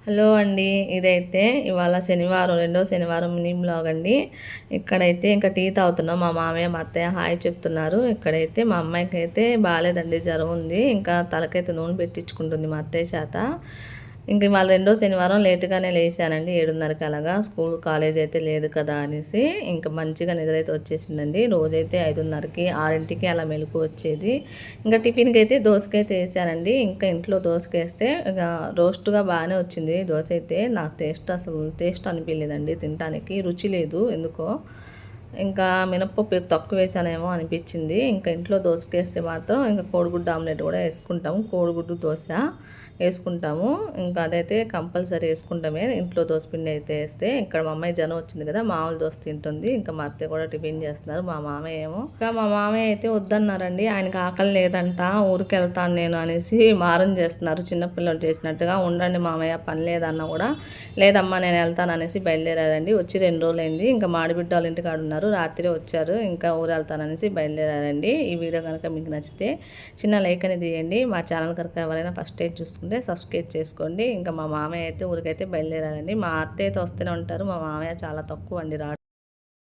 Hello అండి. ఇదైతే ఇవాళ శనివారం, రెండో శనివారం మినీ బ్లాగ్ అండి. ఇక్కడైతే ఇంకా టీ తాగుతున్నాం. మా మామయ్య, మా అత్తయ్య హాయ్ చెప్తున్నారు. ఇక్కడైతే మా అమ్మాయికి అయితే బాగాలేదండి, జ్వరం ఉంది. ఇంకా తలకైతే నూనె పెట్టించుకుంటుంది మా అత్తయ్య చేత. ఇంక ఇవాళ రెండో శనివారం లేటుగానే లేసానండి, 7:30కి అలాగా. స్కూల్ కాలేజ్ అయితే లేదు కదా అనేసి ఇంకా మంచిగా నిద్ర అయితే వచ్చేసిందండి. రోజైతే 5:30కి 6ంటికి అలా మెలకు వచ్చేది. ఇంకా టిఫిన్కి అయితే దోసకైతే వేసానండి. ఇంకా ఇంట్లో దోసకేస్తే ఇక రోస్ట్గా బాగానే వచ్చింది దోశ అయితే. నాకు అసలు టేస్ట్ అనిపించలేదండి, తినడానికి రుచి లేదు ఎందుకో. ఇంకా మినప్పప్పు తక్కువ వేసానేమో అనిపించింది. ఇంకా ఇంట్లో దోసకేస్తే మాత్రం ఇంకా కోడిగుడ్డు ఆమ్లెట్ కూడా వేసుకుంటాము, కోడిగుడ్డు దోశ వేసుకుంటాము. ఇంకా అదైతే కంపల్సరీ వేసుకుంటామే ఇంట్లో దోసపిండి అయితే వేస్తే. ఇక్కడ మా అమ్మాయి జనం వచ్చింది కదా, మామూలు దోశ తింటుంది. ఇంకా మా అత్తయ్య కూడా టిఫిన్ చేస్తున్నారు. మా మామయ్య ఏమో ఇంకా మా మామయ్య అయితే వద్దన్నారండి, ఆయనకి ఆకలి లేదంట, ఊరికి వెళ్తాను నేను అనేసి మారం చేస్తున్నారు, చిన్నపిల్లలు చేసినట్టుగా. ఉండండి మామయ్య, పని లేదన్నా కూడా లేదమ్మా నేను వెళ్తాను అనేసి బయలుదేరారండి. వచ్చి 2 రోజులైంది. ఇంకా మాడిబిడ్డ వాళ్ళ ఇంటికాడ ఉన్నారు, రాత్రి వచ్చారు. ఇంకా ఊరు వెళ్తాననేసి బయలుదేరారండి. ఈ వీడియో కనుక మీకు నచ్చితే చిన్న లైక్ అనేది తీయండి. మా ఛానల్ కనుక ఎవరైనా ఫస్ట్ టైం చూసుకుంటే సబ్స్క్రైబ్ చేసుకోండి. ఇంకా మా మామయ్య అయితే ఊరికైతే బయలుదేరారండి. మా అత్తయ్య అయితే వస్తూనే ఉంటారు, మా మామయ్య చాలా తక్కువ అండి రావడం.